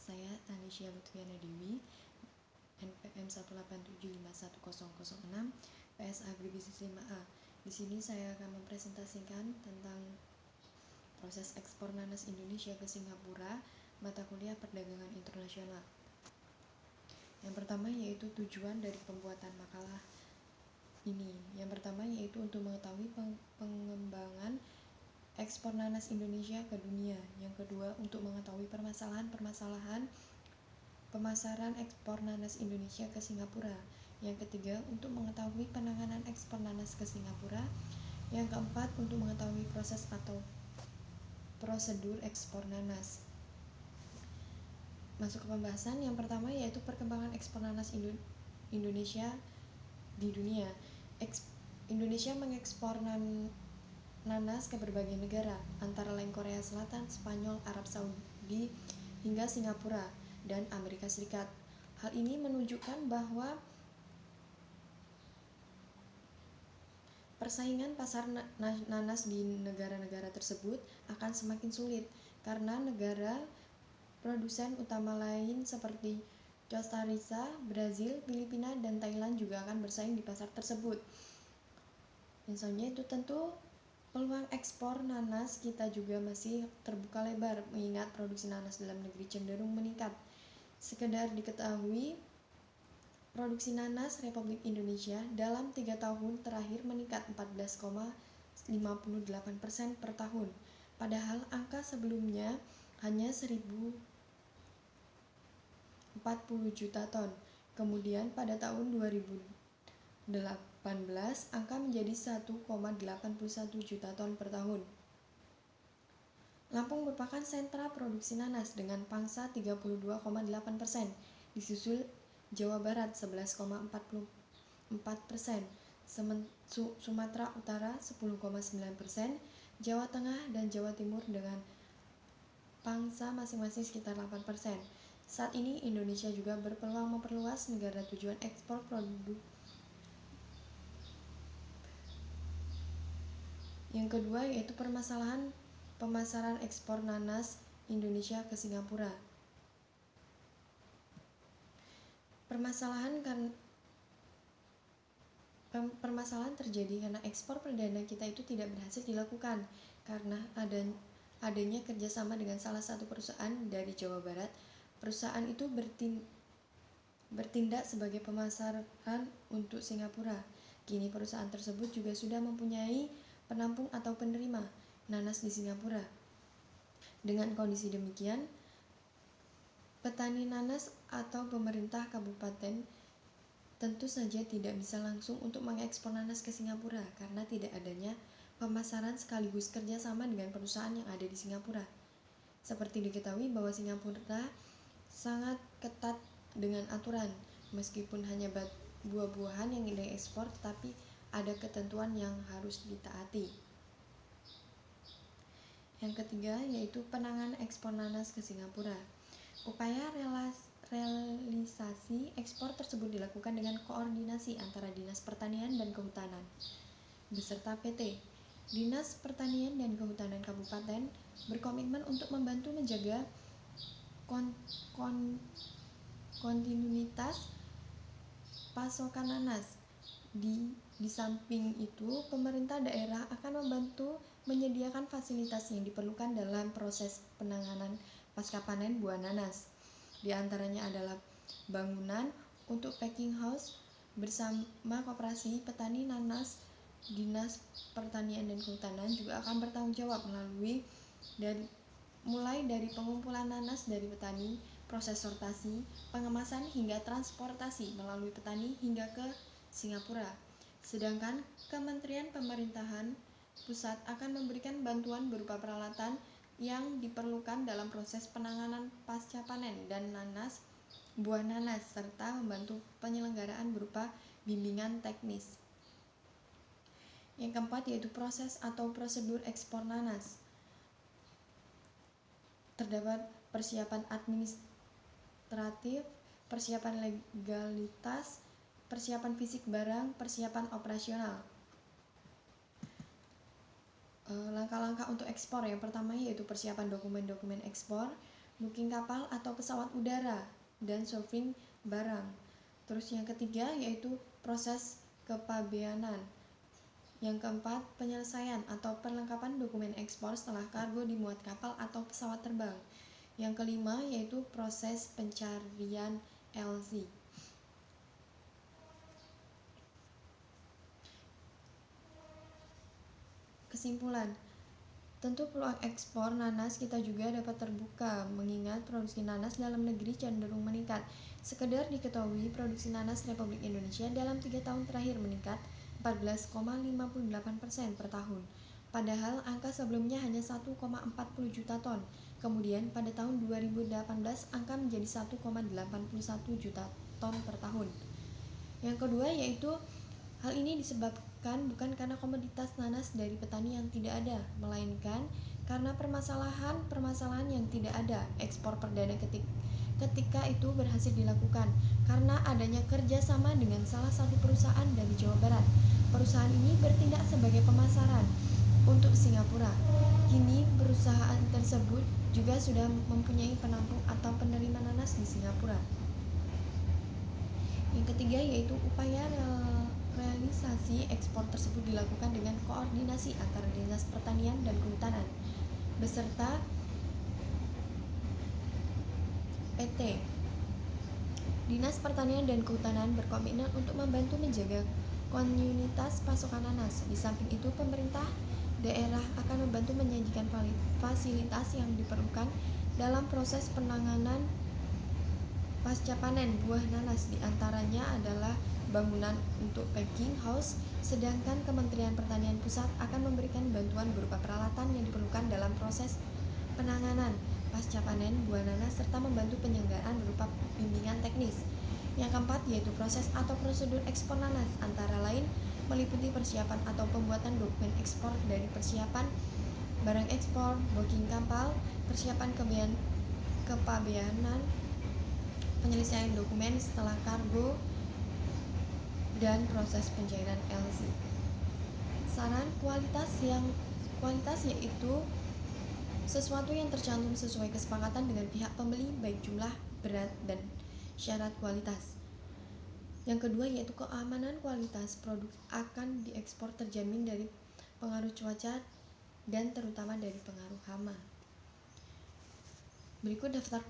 Saya Tanisha Lutfiana Dewi, NPM 187510006, PS Agribisnis 5A. Di sini saya akan mempresentasikan tentang proses ekspor nanas Indonesia ke Singapura, mata kuliah perdagangan internasional. Yang pertama yaitu tujuan dari pembuatan makalah ini. Yang pertama yaitu untuk mengetahui pengembangan ekspor nanas Indonesia ke dunia. Yang kedua, untuk mengetahui permasalahan-permasalahan pemasaran ekspor nanas Indonesia ke Singapura. Yang ketiga, untuk mengetahui penanganan ekspor nanas ke Singapura. Yang keempat, untuk mengetahui proses atau prosedur ekspor nanas. Masuk ke pembahasan. Yang pertama yaitu perkembangan ekspor nanas Indonesia di dunia. Indonesia mengekspor nanas ke berbagai negara, antara lain Korea Selatan, Spanyol, Arab Saudi, hingga Singapura dan Amerika Serikat. Hal ini menunjukkan bahwa persaingan pasar nanas di negara-negara tersebut akan semakin sulit karena negara produsen utama lain seperti Costa Rica, Brazil, Filipina, dan Thailand juga akan bersaing di pasar tersebut. Misalnya itu tentu peluang ekspor nanas kita juga masih terbuka lebar mengingat produksi nanas dalam negeri cenderung meningkat. Sekedar diketahui, produksi nanas Republik Indonesia dalam 3 tahun terakhir meningkat 14,58% per tahun. Padahal angka sebelumnya hanya 1.040 juta ton. Kemudian pada tahun 2018 angka menjadi 1,81 juta ton per tahun. Lampung merupakan sentra produksi nanas dengan pangsa 32,8%, disusul Jawa Barat 11,44%, Sumatera Utara 10,9%, Jawa Tengah dan Jawa Timur dengan pangsa masing-masing sekitar 8%. Saat ini Indonesia juga berpeluang memperluas negara tujuan ekspor produk. Yang kedua yaitu permasalahan pemasaran ekspor nanas Indonesia ke Singapura. Permasalahan terjadi karena ekspor perdana kita itu tidak berhasil dilakukan karena adanya kerjasama dengan salah satu perusahaan dari Jawa Barat. Perusahaan itu bertindak sebagai pemasaran untuk Singapura. Kini perusahaan tersebut juga sudah mempunyai penampung atau penerima nanas di Singapura. Dengan kondisi demikian, petani nanas atau pemerintah kabupaten tentu saja tidak bisa langsung untuk mengekspor nanas ke Singapura karena tidak adanya pemasaran sekaligus kerjasama dengan perusahaan yang ada di Singapura. Seperti diketahui bahwa Singapura sangat ketat dengan aturan, meskipun hanya buah-buahan yang diekspor, tetapi ada ketentuan yang harus ditaati. Yang ketiga yaitu penanganan ekspor nanas ke Singapura. Upaya realisasi ekspor tersebut dilakukan dengan koordinasi antara Dinas Pertanian dan Kehutanan beserta PT. Dinas Pertanian dan Kehutanan Kabupaten berkomitmen untuk membantu menjaga kontinuitas pasokan nanas. Di samping itu, pemerintah daerah akan membantu menyediakan fasilitas yang diperlukan dalam proses penanganan pasca panen buah nanas. Di antaranya adalah bangunan untuk packing house bersama koperasi petani nanas. Dinas Pertanian dan Kehutanan juga akan bertanggung jawab mulai dari pengumpulan nanas dari petani, proses sortasi, pengemasan hingga transportasi melalui petani hingga ke Singapura. Sedangkan Kementerian Pemerintahan Pusat akan memberikan bantuan berupa peralatan yang diperlukan dalam proses penanganan pasca panen dan buah nanas serta membantu penyelenggaraan berupa bimbingan teknis. Yang keempat yaitu proses atau prosedur ekspor nanas. Terdapat persiapan administratif, persiapan legalitas, persiapan fisik barang, persiapan operasional. Langkah-langkah untuk ekspor yang pertama yaitu persiapan dokumen-dokumen ekspor. booking kapal atau pesawat udara, dan surfing barang. Terus yang ketiga yaitu proses kepabeanan. Yang keempat, penyelesaian atau perlengkapan dokumen ekspor setelah kargo dimuat kapal atau pesawat terbang. Yang kelima yaitu proses pencarian LC. Kesimpulan, tentu peluang ekspor nanas kita juga dapat terbuka, mengingat produksi nanas dalam negeri cenderung meningkat. Sekedar diketahui, produksi nanas Republik Indonesia dalam 3 tahun terakhir meningkat 14,58% per tahun. Padahal angka sebelumnya hanya 1,40 juta ton. Kemudian pada tahun 2018 angka menjadi 1,81 juta ton per tahun. Yang kedua yaitu hal ini disebabkan bukan karena komoditas nanas dari petani yang tidak ada, melainkan karena permasalahan yang tidak ada. Ekspor perdana ketika itu berhasil dilakukan karena adanya kerjasama dengan salah satu perusahaan dari Jawa Barat. Perusahaan ini bertindak sebagai pemasaran untuk Singapura. Kini perusahaan tersebut juga sudah mempunyai penampung atau penerima nanas di Singapura. Yang ketiga yaitu upaya realisasi ekspor tersebut dilakukan dengan koordinasi antara Dinas Pertanian dan Kehutanan beserta PT. Dinas Pertanian dan Kehutanan berkomitmen untuk membantu menjaga kontinuitas pasokan nanas. Di samping itu, pemerintah daerah akan membantu menyajikan fasilitas yang diperlukan dalam proses penanganan pasca panen buah nanas. Di antaranya adalah bangunan untuk packing house, sedangkan Kementerian Pertanian Pusat akan memberikan bantuan berupa peralatan yang diperlukan dalam proses penanganan pasca panen buah nanas serta membantu penyelenggaraan berupa bimbingan teknis. Yang keempat yaitu proses atau prosedur ekspor nanas, antara lain meliputi persiapan atau pembuatan dokumen ekspor dari persiapan barang ekspor, booking kapal, persiapan kepabeanan, penyelesaian dokumen setelah kargo, dan proses pencairan LC. Saran kualitas yaitu sesuatu yang tercantum sesuai kesepakatan dengan pihak pembeli baik jumlah, berat, dan syarat kualitas. Yang kedua yaitu keamanan kualitas produk akan diekspor terjamin dari pengaruh cuaca dan terutama dari pengaruh hama. Berikut daftar